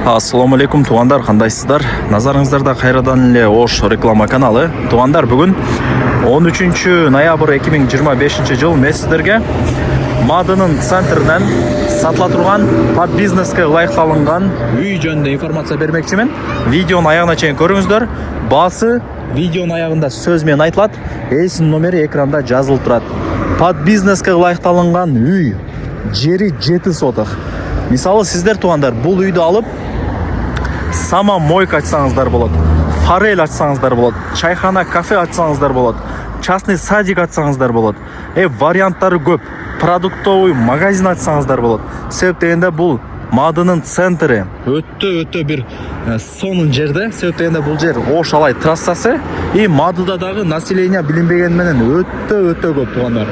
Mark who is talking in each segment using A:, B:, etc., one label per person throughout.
A: Ассаламу алейкум туғандар, қандайсыздар? Назарыңыздарда қайрадан эле Ош реклама каналы. Туғандар, бүгін 13 ноябрь 2025 жыл мен сіздерге Мадының центрінен сатыла тұрған под бизнеске лайықталынған үй жөнінде информация бермекчімін. Видеоны аяғына чейин көріңіздер. Басы видеоның аяғында сөзмен айтылады, есім номері экранда жазылып тұрады. Под бизнеске лайықталынған үй, жері 7 сотық. Мысалы, сіздер туғандар бұл үйді алып сама мойка açsаңыздар болады, форель açсаңыздар болады, чайхана, кафе açсаңыздар болады, частный садик açсаңыздар болады. Варианттары көп. Продуктовый магазин açсаңыздар болады. Себеп дегенде бұл Мадының центрі өтті бір сонун жерде. Себеп дегенде бұл жер Ош Алай трассасы и Мадыдадағы население билинбегенменен өтті көп туғандар.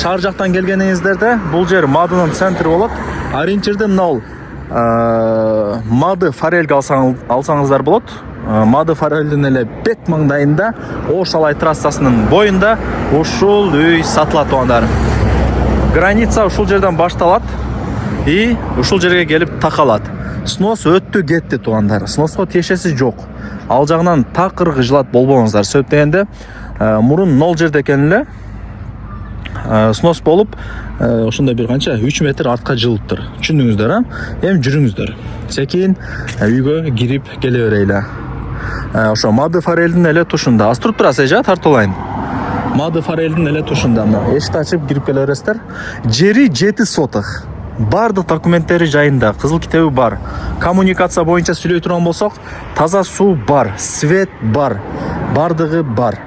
A: Шаар жақтан келгениңиздерде бұл жер Мадының центрі болады. Ориентирде мынау Мады форельге алсаңыздар болады. Мады форельдің эле бет маңдайында Ош Алай трассасының бойында ушул үй сатылат туғандар. Граница ушул жерден башталат и ушул жерге келип такалат. Снос өттү кетти туғандар. Сноско тиешеси жок. Ал жагынан такыр жылат болбоңуздар. Сөп дегенде мурун 0 жерде экен эле снос болуп, ошондой бир канча 3 метр артка жылыптыр. Түшүндүңүздөр, эми жүрүңүздөр. Секин үйгө кирип келе берейле. Ошо Мады форельдин эле тушунда. Аз туруп турасыз, эже тартуулайын. Мады форельдин эле тушунда. Эшикти ачып кирип келе бересиздер. Жери 7 сотық. Бардык документтери жайында, кызыл китеби бар. Коммуникация боюнча сүйлөй турган болсок, таза суу бар, свет бар, бардыгы бар.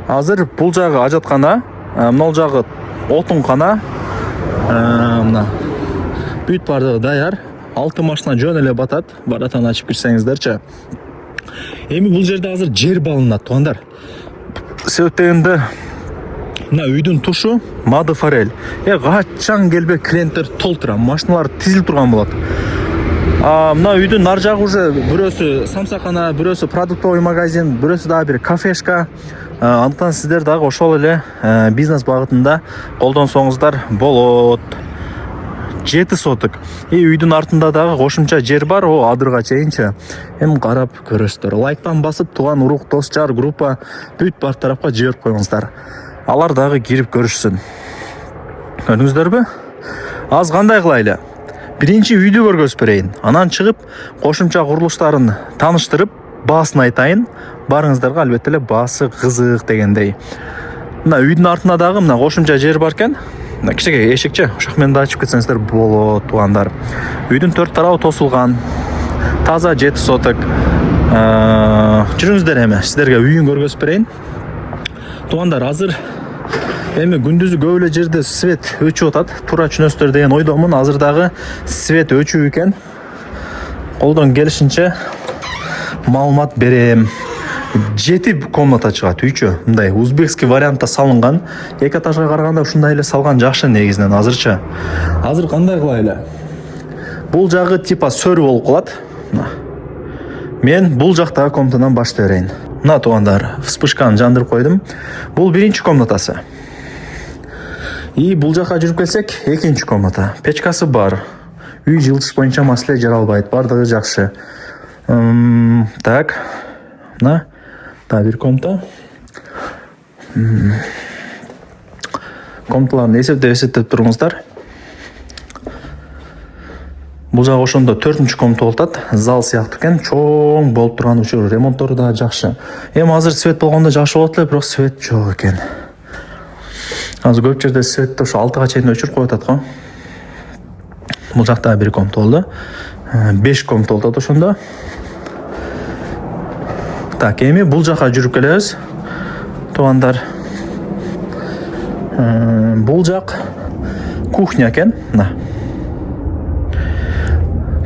A: Азыр бул жагы ажаткана, мынал жагы отункана, мына бүт бардыгы даяр. 6 машина жөн эле батат. Баратан ачып кирсеңиздерчи. Эми бул жерде азыр жер балынат тугандар. Себеп дегенде мына үйдүн тушу Мады форель. Качан келбек клиенттер толтура, машиналар тизилип турган болот. Мына үйдүн ар жагы уже бирөөсү самсакана, бирөөсү продуктовый магазин, бирөөсү дагы бир кафешка. Андыктан сиздер дагы ошол эле бизнес багытында колдонсоңуздар болот. 7 сотық. Үйдүн артында дагы кошумча жер бар, о адырга чейинчи. Эми карап көрөсүздөр. Лайктан басып туган урук, дос, жар, группа бүт бар тарапка жиберип коюңуздар. Алар дагы кирип көрүшсүн. Көрдүңүздөрбү? Аз кандай кылайлы? Биринчи үйдү көргөзүп берейин. Анан чыгып, кошумча курулуштарын тааныштырып, баасын айтайын. Барыңыздарга албетте эле баасы кызык дегендей. Мына үйдүн артында дагы мына кошумча жер бар экен. Мына кичине эшикчи, ошол менен да ачып кетсеңиздер болот тугандар. Үйдүн 4 тарабы тосулган. Таза 7 соток. Жүрүңүздөр эми, сиздерге үйүн көргөзүп берейин. Тугандар, азыр эми күндүзү көп эле жерде свет өчүп атат. Туура түшүнөсүздөр деген ойдомун. Азыр дагы свет өчүп экен. Колдон келишинче маалымат берем. 7 комната чыгат үйчү. Мындай узбекский вариантта салынган. Эки этажга караганда ушундай эле салган жакшы негизинен азырчы. Азыр кандай кылайлы? Бул жагы типа сөрү болуп калат. Мен бул жактагы комнатадан баштай берейин. Мына тугандар, вспышканы жандырып койдум. Бул биринчи комнатасы. И бул жакка жүрүп келсек, экинчи комната. Печкасы бар. Үй жылытыш боюнча маселе жаралбайт. Бардыгы жакшы. Так. Мына бир комната. Комнаталарды эсептеп туруңуздар. Бул жагы ошондо 4-чү комната болуп атат. Зал сыяктуу экен, чоң болуп турган үчүн ремонттору да жакшы. Эми азыр свет болгондо жакшы болот эле, бирок свет жок экен. Азыр көп жерде светти ошо 6га чейин өчүрүп коюп атат го. Бул жакта бир комната болду. 5 комната болуп атат ошондо. Так, эми бул жака жүрүп келебиз. Тугандар. Бул жак кухня экен. Мына.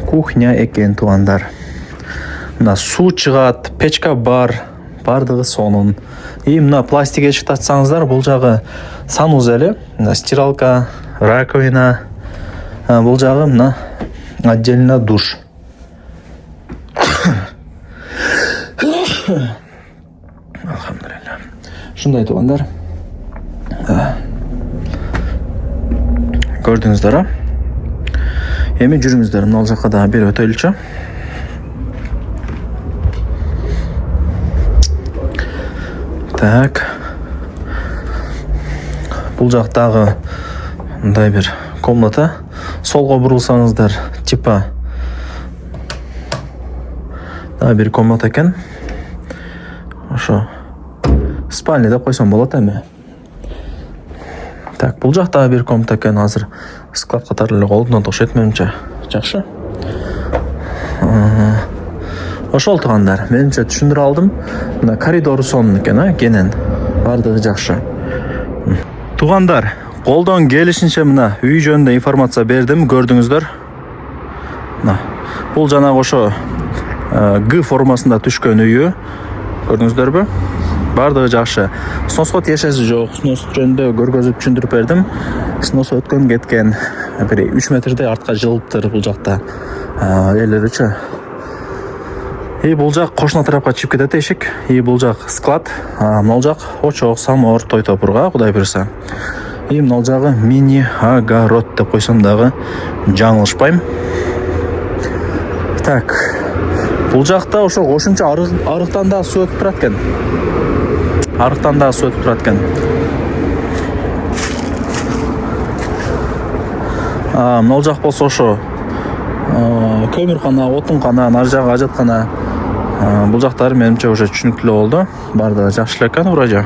A: Кухня экен тугандар. Мына суу чыгат, печка бар, бардыгы сонун. И мына пластик эшикти ачсаңыздар, бул жагы сануз эле. Мына стиралка, раковина. Бул жагы мына отдельно душ. Алхамдулилlah. Шундай тугандар. Көрдүңүздөр, Эми жүрүңүздөр, мына жака дагы бир өтөлүчү. Так. Бул жактагы мындай бир комната. Солго бурулсаңыздар, типа дагы бир комната экен. Ошо спальня деп койсом болот эми. Так, бул жакта бир комната экен, азыр склад катары эле колдунат окшойт менимче. Жакшы. Ошол туугандар, менимче түшүндүрө алдым. Мына коридору сонун экен, кенен. Бардыгы жакшы. Туугандар, колдон келишинче мына үй жөнүндө информация бердим, көрдүңүздөр. Мына бул жанагы ошо Г формасында түшкөн үйү. Көрдүңүздөрбү? Бардыгы жакшы. Сноско тиешеси жок. Снос жөнүндө көргөзүп түшүндүрүп бердим. Снос өткөн кеткен. Бир 3 метрдей артка жылыптыр бул жакта. Элеричи. Бул жак кошуна тарапка чыгып кетет эшик. Бул жак склад. Мына жак очок, самор, той топурга, кудай буйрса. Мына жагы мини огород деп койсом дагы жаңылышпайм. Так. Бул жакта ошо кошумча арыктан да суу өтүп турат экен. Арыктан да суу өтүп турат экен. Мына жак болсо ошо көмүркана, отункана, нар жагы ажаткана. Бул жактары менимче уже түшүнүктүү болду. Бардыгы жакшы экен, уража.